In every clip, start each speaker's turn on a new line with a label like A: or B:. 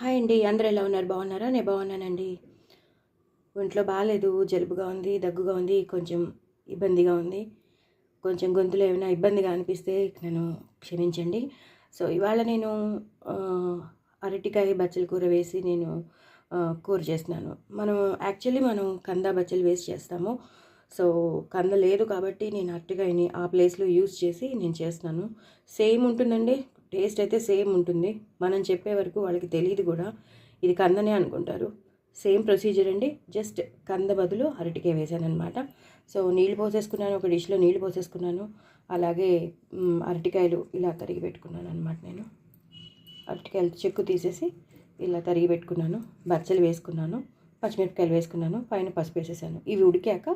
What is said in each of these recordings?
A: Hi అండి, అందరూ ఎలా ఉన్నారు? బాగున్నారా? నేను బాగున్నానండి. ఒంట్లో బాగాలేదు, జలుబుగా ఉంది, దగ్గుగా ఉంది, కొంచెం ఇబ్బందిగా ఉంది. కొంచెం గొంతులో ఏమైనా ఇబ్బందిగా అనిపిస్తే నన్ను క్షమించండి. సో ఇవాళ నేను అరటికాయ బచ్చల కూర వేసి నేను కూర చేస్తున్నాను. మనం కంద బచ్చలు వేసి చేస్తాము. సో కంద లేదు కాబట్టి నేను అరటికాయని ఆ ప్లేస్లో యూజ్ చేసి నేను చేస్తున్నాను. సేమ్ ఉంటుందండి, టేస్ట్ అయితే సేమ్ ఉంటుంది. మనం చెప్పే వరకు వాళ్ళకి తెలియదు కూడా ఇది కందనే అనుకుంటారు. సేమ్ ప్రొసీజర్ అండి, జస్ట్ కంద బదులు అరటికాయ వేసాను అనమాట. సో నీళ్ళు పోసేసుకున్నాను, ఒక డిష్లో నీళ్ళు పోసేసుకున్నాను. అలాగే అరటికాయలు ఇలా తరిగి పెట్టుకున్నాను అనమాట. నేను అరటికాయలు చెక్కు తీసేసి ఇలా తరిగి పెట్టుకున్నాను. బచ్చలు వేసుకున్నాను, పచ్చిమిరపకాయలు వేసుకున్నాను, పైన పసుపు వేసేసాను. ఇవి ఉడికాక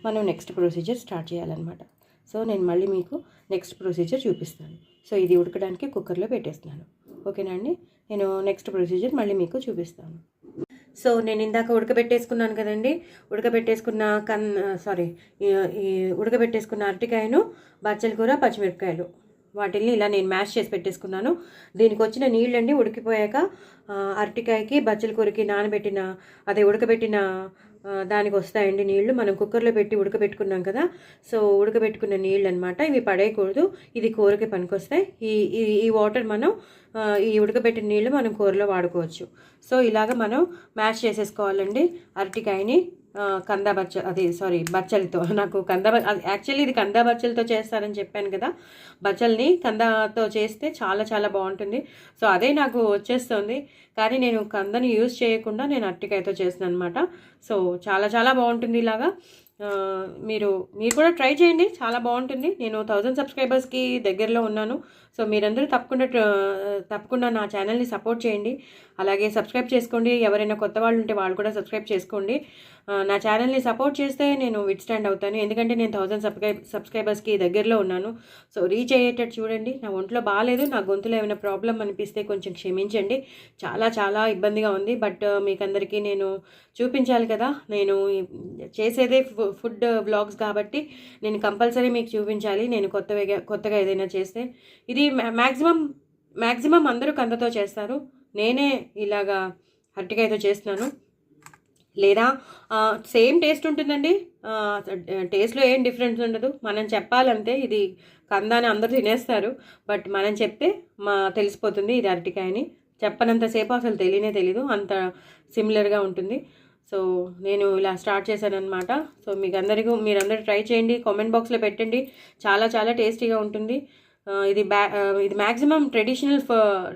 A: మనం నెక్స్ట్ ప్రొసీజర్ స్టార్ట్ చేయాలన్నమాట. సో నేను మళ్ళీ మీకు నెక్స్ట్ ప్రొసీజర్ చూపిస్తాను. సో ఇది ఉడకడానికి కుక్కర్లో పెట్టేస్తున్నాను. ఓకేనా అండి? నేను నెక్స్ట్ ప్రొసీజర్ మళ్ళీ మీకు చూపిస్తాను. సో నేను ఇందాక ఉడకబెట్టేసుకున్నాను కదండి, ఉడకబెట్టేసుకున్న అరటికాయను, బచ్చల కూర, పచ్చిమిరపకాయలు వాటిని ఇలా నేను మ్యాష్ చేసి పెట్టేసుకున్నాను. దీనికి వచ్చిన నీళ్ళండి ఉడికిపోయాక అరటికాయకి బచ్చల కూరకి ఉడకబెట్టిన దానికి వస్తాయండి నీళ్లు. మనం కుక్కర్లో పెట్టి ఉడకబెట్టుకున్నాం కదా, సో ఉడకబెట్టుకున్న నీళ్ళు అనమాట. ఇవి పడేయకూడదు, ఇది కూరకి పనికొస్తాయి. ఈ వాటర్ మనం ఈ ఉడకబెట్టిన నీళ్ళు మనం కూరలో వాడుకోవచ్చు. సో ఇలాగ మనం మ్యాష్ చేసేసుకోవాలండి అరటికాయని. బచ్చలతో యాక్చువల్లీ ఇది కందా బచ్చలతో చేస్తారని చెప్పాను కదా. బచ్చల్ని కందాతో చేస్తే చాలా చాలా బాగుంటుంది. సో అదే నాకు వచ్చేస్తుంది, కానీ నేను కందని యూజ్ చేయకుండా నేను అరటికాయతో చేస్తున్నాను అనమాట. సో చాలా చాలా బాగుంటుంది ఇలాగా. మీరు కూడా ట్రై చేయండి, చాలా బాగుంటుంది. నేను 1000 సబ్స్క్రైబర్స్కి దగ్గరలో ఉన్నాను. సో మీరందరూ తప్పకుండా నా ఛానల్ని సపోర్ట్ చేయండి. అలాగే సబ్స్క్రైబ్ చేసుకోండి. ఎవరైనా కొత్త వాళ్ళు ఉంటే వాళ్ళు కూడా సబ్స్క్రైబ్ చేసుకోండి. నా ఛానల్ని సపోర్ట్ చేస్తే నేను విత్ స్టాండ్ అవుతాను, ఎందుకంటే నేను 1000 సబ్స్క్రైబర్స్కి దగ్గరలో ఉన్నాను. సో రీచ్ అయ్యేటట్టు చూడండి. నా ఒంట్లో బాగాలేదు, నా గొంతులో ఏమైనా ప్రాబ్లం అనిపిస్తే కొంచెం క్షమించండి. చాలా చాలా ఇబ్బందిగా ఉంది, బట్ మీకందరికీ నేను చూపించాలి కదా. నేను చేసేదే ఫుడ్ వ్లాగ్స్ కాబట్టి నేను కంపల్సరీ మీకు చూపించాలి. నేను కొత్తగా ఏదైనా చేస్తే ఇది మ్యాక్సిమం అందరూ కందతో చేస్తారు, నేనే ఇలాగా అరటికాయతో చేస్తున్నాను. లేదా సేమ్ టేస్ట్ ఉంటుందండి, టేస్ట్లో ఏం డిఫరెన్స్ ఉండదు. మనం చెప్పాలంటే ఇది కంద అని అందరూ తినేస్తారు, బట్ మనం చెప్తే తెలిసిపోతుంది ఇది అరటికాయని. చెప్పనంతసేపు అసలు తెలీదు, అంత సిమిలర్గా ఉంటుంది. సో నేను ఇలా స్టార్ట్ చేశానమాట. సో మీరందరూ ట్రై చేయండి, కామెంట్ బాక్స్లో పెట్టండి. చాలా చాలా టేస్టీగా ఉంటుంది. ఇది మ్యాక్సిమం ట్రెడిషనల్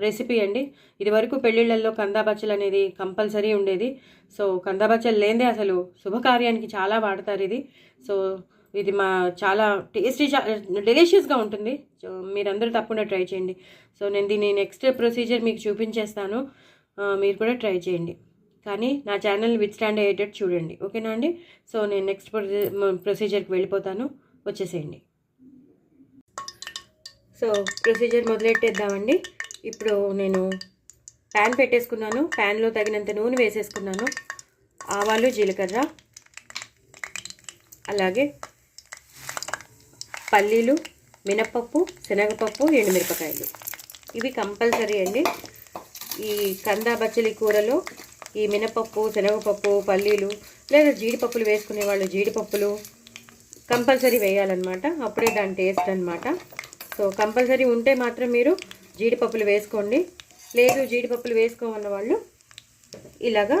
A: రెసిపీ అండి. ఇది వరకు పెళ్ళిళ్ళల్లో కందా బచ్చలు అనేది కంపల్సరీ ఉండేది. సో కందా బచ్చలు లేదే అసలు శుభకార్యానికి చాలా వాడతారు ఇది. సో ఇది చాలా డెలిషియస్గా ఉంటుంది. సో మీరందరూ తప్పకుండా ట్రై చేయండి. సో నేను దీని నెక్స్ట్ ప్రొసీజర్ మీకు చూపించేస్తాను, మీరు కూడా ట్రై చేయండి. కానీ నా ఛానల్ని విత్ స్టాండ్ అయ్యేటట్టు చూడండి. ఓకేనా అండి? సో నేను నెక్స్ట్ ప్రొసీజర్కి వెళ్ళిపోతాను, వచ్చేసేయండి. సో ప్రొసీజర్ మొదలెట్టేద్దామండి. ఇప్పుడు నేను ప్యాన్ పెట్టేసుకున్నాను, ప్యాన్లో తగినంత నూనె వేసేసుకున్నాను. ఆవాలు, జీలకర్ర, అలాగే పల్లీలు, మినప్పప్పు, శనగపప్పు, ఎండుమిరపకాయలు, ఇవి కంపల్సరీ అండి. ఈ కందా బచ్చలి కూరలో ఈ మినపప్పు, శనగపప్పు, పల్లీలు లేదా జీడిపప్పులు వేసుకునే వాళ్ళు జీడిపప్పులు కంపల్సరీ వేయాలన్నమాట, అప్పుడే దాని టేస్ట్ అనమాట. సో కంపల్సరీ ఉంటే మాత్రం మీరు జీడిపప్పులు వేసుకోండి, లేదు జీడిపప్పులు వేసుకోమన్న వాళ్ళు ఇలాగా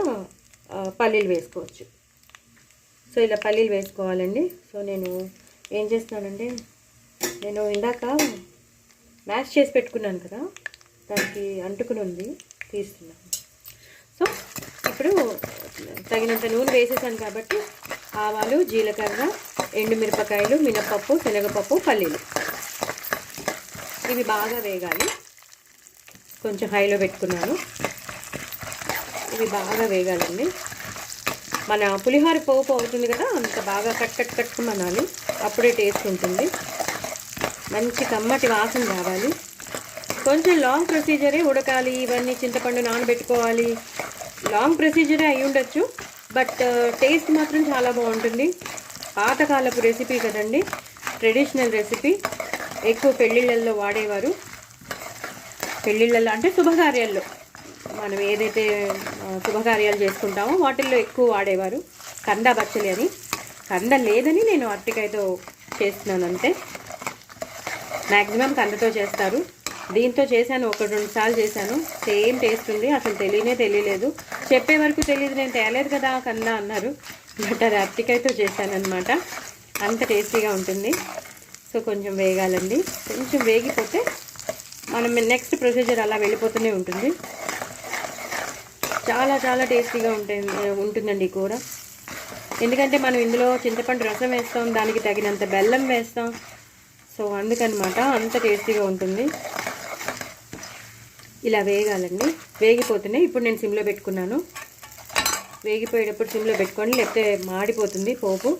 A: పల్లీలు వేసుకోవచ్చు. సో ఇలా పల్లీలు వేసుకోవాలండి. సో నేను ఏం చేస్తున్నానంటే, నేను ఇందాక మ్యాష్ చేసి పెట్టుకున్నాను కదా, దానికి అంటుకుని ఉంది, తీస్తున్నాను. సో ఇప్పుడు తగినంత నూనె వేసేసాను కాబట్టి ఆవాలు, జీలకర్ర, ఎండుమిరపకాయలు, మినపప్పు, శనగపప్పు, పల్లీలు ఇవి బాగా వేగాలి. కొంచెం హైలో పెట్టుకున్నాను, ఇవి బాగా వేగాలండి. మన పులిహోర పోపు అవుతుంది కదా, అంత బాగా కట్ మనాలి, అప్పుడే టేస్ట్ ఉంటుంది. మంచి కమ్మటి వాసన రావాలి. కొంచెం లాంగ్ ప్రొసీజరే, ఉడకాలి, ఇవన్నీ చింతపండు నానబెట్టుకోవాలి, లాంగ్ ప్రొసీజరే అయి ఉండొచ్చు, బట్ టేస్ట్ మాత్రం చాలా బాగుంటుంది. పాతకాలపు రెసిపీ కదండి, ట్రెడిషనల్ రెసిపీ, ఎక్కువ పెళ్ళిళ్ళల్లో వాడేవారు. పెళ్ళిళ్ళల్లో అంటే శుభకార్యాల్లో మనం ఏదైతే శుభకార్యాలు చేసుకుంటామో వాటిల్లో ఎక్కువ వాడేవారు కంద బచ్చలి అని. కంద లేదని నేను అరటికాయతో చేస్తున్నాను అంతే. మ్యాక్సిమం కందతో చేస్తారు. దీంతో చేశాను, 1-2 సార్లు చేశాను. సేమ్ టేస్ట్ ఉంది. అసలు తెలియలేదు. చెప్పే వరకు తెలియదు, నేను తేలేదు కదా కంద అన్నారు. బట్ అది అరటికాయతో చేశానమాట. అంత టేస్టీగా ఉంటుంది. సో కొంచెం వేగాలండి. కొంచెం వేగిపోతే మనం నెక్స్ట్ ప్రొసీజర్ అలా వెళ్ళిపోతూనే ఉంటుంది. చాలా చాలా టేస్టీగా ఉంటుందండి ఈ కూర. ఎందుకంటే మనం ఇందులో చింతపండు రసం వేస్తాం, దానికి తగినంత బెల్లం వేస్తాం. సో అందుకనమాట అంత టేస్టీగా ఉంటుంది. ఇలా వేగాలండి. వేగిపోతున్నాయి. ఇప్పుడు నేను సిమ్లో పెట్టుకున్నాను. వేగిపోయేటప్పుడు సిమ్లో పెట్టుకొని, లేకపోతే మాడిపోతుంది పోపు.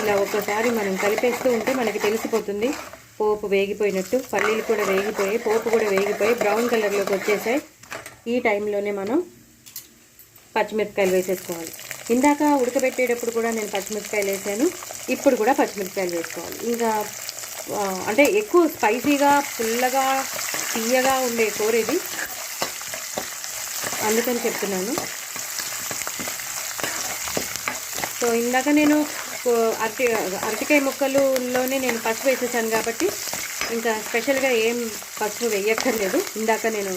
A: ఇలా ఒక్కసారి మనం కలిపేస్తూ ఉంటే మనకి తెలిసిపోతుంది పోపు వేగిపోయినట్టు. పల్లీలు కూడా వేగిపోయి, పోపు కూడా వేగిపోయి బ్రౌన్ కలర్లోకి వచ్చేసాయి. ఈ టైంలోనే మనం పచ్చిమిరపకాయలు వేసేసుకోవాలి. ఇందాక ఉడకబెట్టేటప్పుడు కూడా నేను పచ్చిమిరపకాయలు వేసాను. ఇప్పుడు కూడా పచ్చిమిరపకాయలు వేసుకోవాలి. ఇంకా అంటే ఎక్కువ స్పైసీగా, పుల్లగా, తీయగా ఉండే కూర ఇది, అందుకని చెప్తున్నాను. సో ఇందాక నేను అరటికాయ ముక్కలులోనే నేను పసుపు వేసేసాను కాబట్టి ఇంకా స్పెషల్గా ఏం పసుపు వేయక్కర్లేదు. ఇందాక నేను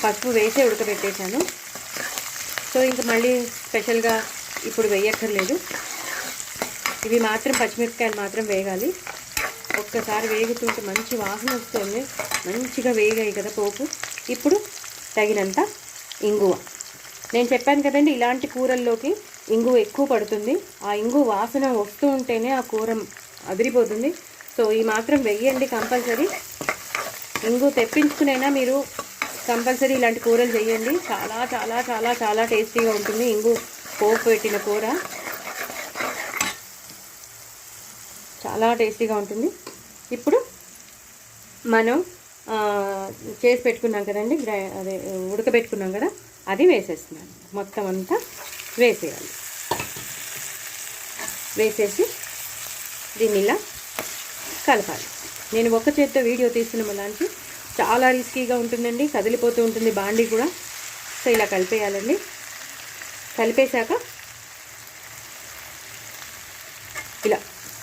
A: పసుపు వేసే ఉడకబెట్టేశాను. సో ఇంకా మళ్ళీ స్పెషల్గా ఇప్పుడు వేయక్కర్లేదు. ఇవి మాత్రం పచ్చిమిరపకాయలు మాత్రం వేగాలి. ఒక్కసారి వేగుతుంటే మంచి వాసన వస్తుంది. మంచిగా వేగాయి కదా పోపు. ఇప్పుడు తగినంత ఇంగువ. నేను చెప్పాను కదండి, ఇలాంటి కూరల్లోకి ఇంగువ ఎక్కువ పడుతుంది. ఆ ఇంగువ వాసన వస్తూ ఉంటేనే ఆ కూర అదిరిపోతుంది. సో ఈ మాత్రం వెయ్యండి కంపల్సరీ. ఇంగువ తెప్పించుకునైనా మీరు కంపల్సరీ ఇలాంటి కూరలు చేయండి. చాలా చాలా చాలా చాలా టేస్టీగా ఉంటుంది ఇంగువ పోపు పెట్టిన కూర. చాలా టేస్టీగా ఉంటుంది. ఇప్పుడు మనం చేసి పెట్టుకున్నాం కదండి, అదే ఉడకబెట్టుకున్నాం కదా, అది వేసేస్తున్నాను. మొత్తం అంతా వేసేయాలి. వేసేసి దీన్ని ఇలా కలపాలి. నేను ఒక చేత్తో వీడియో తీస్తున్న వల్ల చాలా రిస్కీగా ఉంటుందండి, కదిలిపోతూ ఉంటుంది బాండీ కూడా. సో ఇలా కలిపేయాలండి. కలిపేశాక ఇలా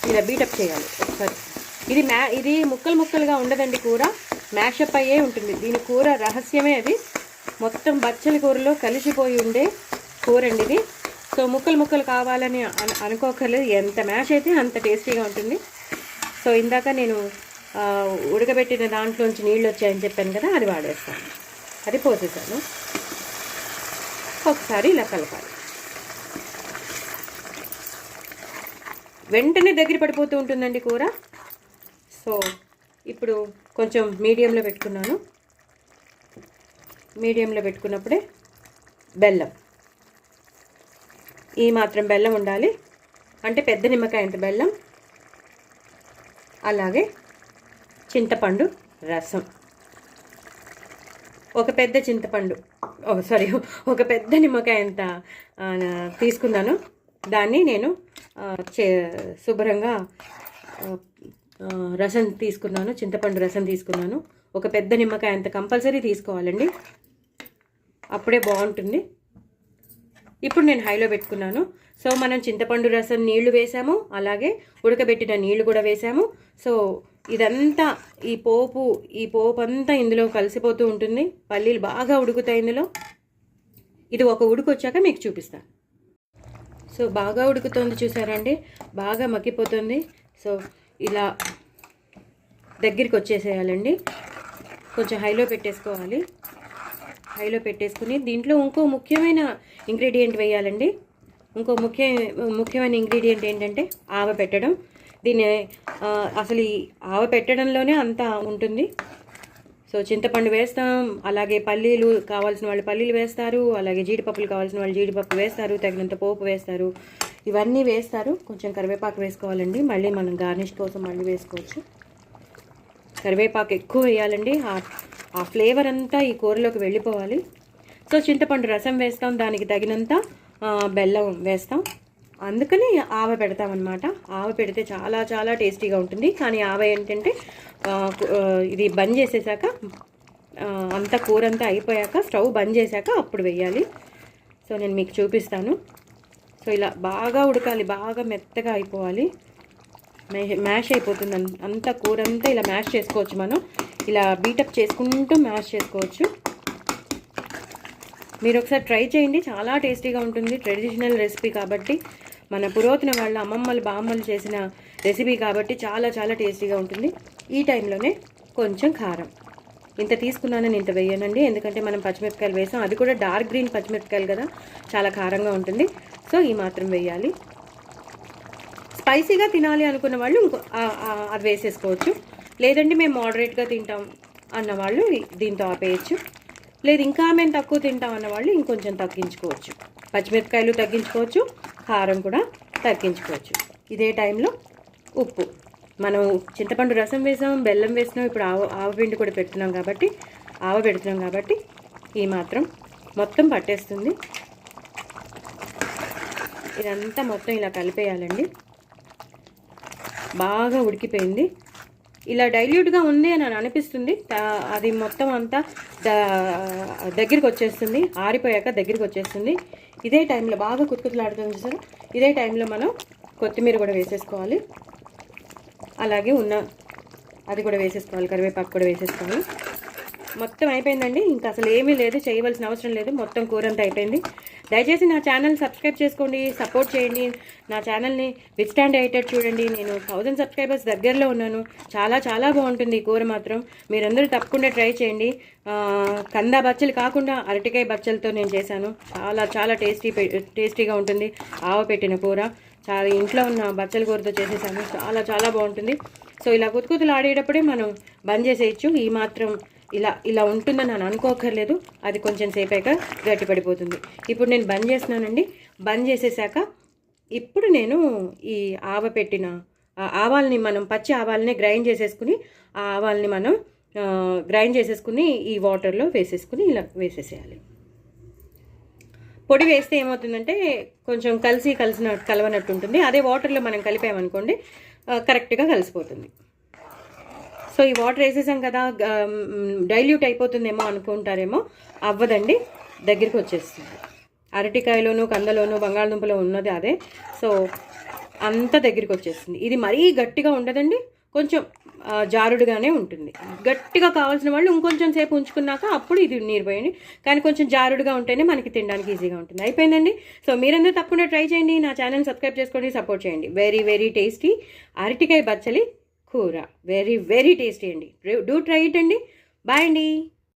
A: ఇలా బీటప్ చేయాలి ఒకసారి. ఇది ముక్కలు ముక్కలుగా ఉండదండి కూర, మ్యాషప్ అయ్యే ఉంటుంది. దీని కూర రహస్యమే అది. మొత్తం బచ్చలి కూరలో కలిసిపోయి ఉండే కూర అండి ఇది. సో ముక్కలు ముక్కలు కావాలని అనుకోకర్లేదు. ఎంత మ్యాష్ అయితే అంత టేస్టీగా ఉంటుంది. సో ఇందాక నేను ఉడకబెట్టిన దాంట్లోంచి నీళ్ళు వచ్చాయని చెప్పాను కదా, అది వాడేస్తాను. అది పోసేసాను. ఒకసారి ఇలా కలపాలి. వెంటనే దగ్గర పడిపోతూ ఉంటుందండి కూర. సో ఇప్పుడు కొంచెం మీడియంలో పెట్టుకున్నాను. మీడియంలో పెట్టుకున్నప్పుడే బెల్లం, ఈ మాత్రం బెల్లం ఉండాలి. అంటే పెద్ద నిమ్మకాయ అంత బెల్లం. అలాగే చింతపండు రసం, ఒక పెద్ద చింతపండు ఒక పెద్ద నిమ్మకాయ అంత తీసుకున్నాను. దాన్ని నేను శుభ్రంగా రసం తీసుకున్నాను, చింతపండు రసం తీసుకున్నాను. ఒక పెద్ద నిమ్మకాయ అంత కంపల్సరీ తీసుకోవాలండి, అప్పుడే బాగుంటుంది. ఇప్పుడు నేను హైలో పెట్టుకున్నాను. సో మనం చింతపండు రసం నీళ్లు వేసాము, అలాగే ఉడకబెట్టిన నీళ్లు కూడా వేసాము. సో ఇదంతా ఈ పోపు అంతా ఇందులో కలిసిపోతూ ఉంటుంది. పల్లీలు బాగా ఉడుకుతాయి ఇందులో. ఇది ఒక ఉడుకు వచ్చాక మీకు చూపిస్తాను. సో బాగా ఉడుకుతుంది చూసారండి, బాగా మగ్గిపోతుంది. సో ఇలా దగ్గరికి వచ్చేసేయాలండి. కొంచెం హైలో పెట్టేసుకోవాలి. హైలో పెట్టేసుకుని దీంట్లో ఇంకో ముఖ్యమైన ఇంగ్రీడియంట్ వేయాలండి. ఇంకో ముఖ్యమైన ఇంగ్రీడియంట్ ఏంటంటే ఆవ పెట్టడం. దీన్ని అసలు ఈ ఆవ పెట్టడంలోనే అంతా ఉంటుంది. సో చింతపండు వేస్తాం, అలాగే పల్లీలు కావాల్సిన వాళ్ళు పల్లీలు వేస్తారు, అలాగే జీడిపప్పులు కావాల్సిన వాళ్ళు జీడిపప్పు వేస్తారు, తగినంత పోపు వేస్తారు, ఇవన్నీ వేస్తారు. కొంచెం కరివేపాకు వేసుకోవాలండి, మళ్ళీ మనం గార్నిష్ కోసం మళ్ళీ వేసుకోవచ్చు. కరివేపాకు ఎక్కువ వేయాలండి, ఆ ఫ్లేవర్ అంతా ఈ కూరలోకి వెళ్ళిపోవాలి. సో చింతపండు రసం వేస్తాం, దానికి తగినంత బెల్లం వేస్తాం, అందుకని ఆవ పెడతామన్నమాట. ఆవ పెడితే చాలా చాలా టేస్టీగా ఉంటుంది. కానీ ఆవ ఏంటంటే ఇది బంద్ చేసేసాక అంతా కూర అంతా అయిపోయాక స్టవ్ బంద్ చేశాక అప్పుడు వేయాలి. సో నేను మీకు చూపిస్తాను. సో ఇలా బాగా ఉడకాలి, బాగా మెత్తగా అయిపోవాలి, మ్యాష్ అయిపోతుంది అంతా కూర అంతా. ఇలా మ్యాష్ చేసుకోవచ్చు, మనం ఇలా బీటప్ చేసుకుంటూ మ్యాష్ చేసుకోవచ్చు. మీరు ఒకసారి ట్రై చేయండి, చాలా టేస్టీగా ఉంటుంది. ట్రెడిషనల్ రెసిపీ కాబట్టి, మన పురాతన వాళ్ళ అమ్మమ్మలు బామ్మలు చేసిన రెసిపీ కాబట్టి చాలా చాలా టేస్టీగా ఉంటుంది. ఈ టైంలోనే కొంచెం కారం, ఇంత తీసుకున్నానని ఇంత వేయనండి, ఎందుకంటే మనం పచ్చిమిరపకాయలు వేసాం, అది కూడా డార్క్ గ్రీన్ పచ్చిమిరపకాయలు కదా, చాలా కారంగా ఉంటుంది. సో ఈ మాత్రం వేయాలి. స్పైసీగా తినాలి అనుకున్న వాళ్ళు అది వేసేసుకోవచ్చు. లేదండి మేము మోడరేట్గా తింటాం అన్నవాళ్ళు దీంతో ఆపేయచ్చు. లేదు ఇంకా మేము తక్కువ తింటాం అన్నవాళ్ళు ఇంకొంచెం తగ్గించుకోవచ్చు. పచ్చిమిరపకాయలు తగ్గించుకోవచ్చు, కారం కూడా తగ్గించుకోవచ్చు. ఇదే టైంలో ఉప్పు, మనం చింతపండు రసం వేసాం, బెల్లం వేసినాం, ఇప్పుడు ఆవపిండి కూడా పెడుతున్నాం కాబట్టి పెడుతున్నాం కాబట్టి ఈ మాత్రం మొత్తం పట్టేస్తుంది. ఇదంతా మొత్తం ఇలా కలిపేయాలండి. బాగా ఉడికిపోయింది, ఇలా డైల్యూట్గా ఉంది అని అనిపిస్తుంది. అది మొత్తం అంతా దగ్గరికి వచ్చేస్తుంది, ఆరిపోయాక దగ్గరికి వచ్చేస్తుంది. ఇదే టైంలో బాగా కుతుకుతులాడుతుంది చూసారు, ఇదే టైంలో మనం కొత్తిమీర కూడా వేసేసుకోవాలి. అలాగే అది కూడా వేసేసుకోవాలి, కరివేపాకు కూడా వేసేసుకోవాలి. మొత్తం అయిపోయిందండి, ఇంకా అసలు ఏమీ లేదు, చేయవలసిన అవసరం లేదు. మొత్తం కూర అంతా అయిపోయింది. దయచేసి నా ఛానల్ సబ్స్క్రైబ్ చేసుకోండి, సపోర్ట్ చేయండి. నా ఛానల్ని విత్ స్టాండ్ అయ్యేటట్టు చూడండి. నేను 1000 సబ్స్క్రైబర్స్ దగ్గరలో ఉన్నాను. చాలా చాలా బాగుంటుంది ఈ కూర మాత్రం, మీరందరూ తప్పకుండా ట్రై చేయండి. కందా బచ్చలు కాకుండా అరటికాయ బచ్చలతో నేను చేశాను, చాలా చాలా టేస్టీగా ఉంటుంది. పెట్టిన కూర చాలా ఇంట్లో ఉన్న బచ్చల కూరతో చేసేసాను, చాలా చాలా బాగుంటుంది. సో ఇలా కుతుకుతులు ఆడేటప్పుడే మనం బంద్ చేసేయచ్చు. ఈ మాత్రం ఇలా ఉంటుందని నేను అనుకోకర్లేదు, అది కొంచెం సేపాక గట్టి పడిపోతుంది. ఇప్పుడు నేను బంద్ చేస్తున్నానండి. బంద్ చేసేసాక ఇప్పుడు నేను ఈ పెట్టిన ఆవాల్ని, మనం పచ్చి ఆవాల్ని గ్రైండ్ చేసేసుకుని, ఆ ఆవాల్ని మనం గ్రైండ్ చేసేసుకుని ఈ వాటర్లో వేసేసుకుని ఇలా వేసేసేయాలి. పొడి వేస్తే ఏమవుతుందంటే కొంచెం కలవనట్టు ఉంటుంది. అదే వాటర్లో మనం కలిపామనుకోండి కరెక్ట్గా కలిసిపోతుంది. సో ఈ వాటర్ వేసేసాం కదా, డైల్యూట్ అయిపోతుందేమో అనుకుంటారేమో, అవ్వదండి, దగ్గరికి వచ్చేస్తుంది. అరటికాయలోను కందలోను బంగాళదుంపలో ఉన్నది అదే. సో అంత దగ్గరికి వచ్చేస్తుంది. ఇది మరీ గట్టిగా ఉండదండి, కొంచెం జారుడుగానే ఉంటుంది. గట్టిగా కావాల్సిన వాళ్ళు ఇంకొంచెం సేపు ఉంచుకున్నాక అప్పుడు ఇది నీరు పోయండి, కానీ కొంచెం జారుడుగా ఉంటేనే మనకి తినడానికి ఈజీగా ఉంటుంది. అయిపోయిందండి. సో మీరందరూ తప్పకుండా ట్రై చేయండి, నా ఛానల్ సబ్స్క్రైబ్ చేసుకోండి, సపోర్ట్ చేయండి. వెరీ వెరీ టేస్టీ అరటికాయ బచ్చలి కూర, వెరీ వెరీ టేస్టీ అండి. డూ ట్రై ఇట్ అండి. బాయ్ అండి.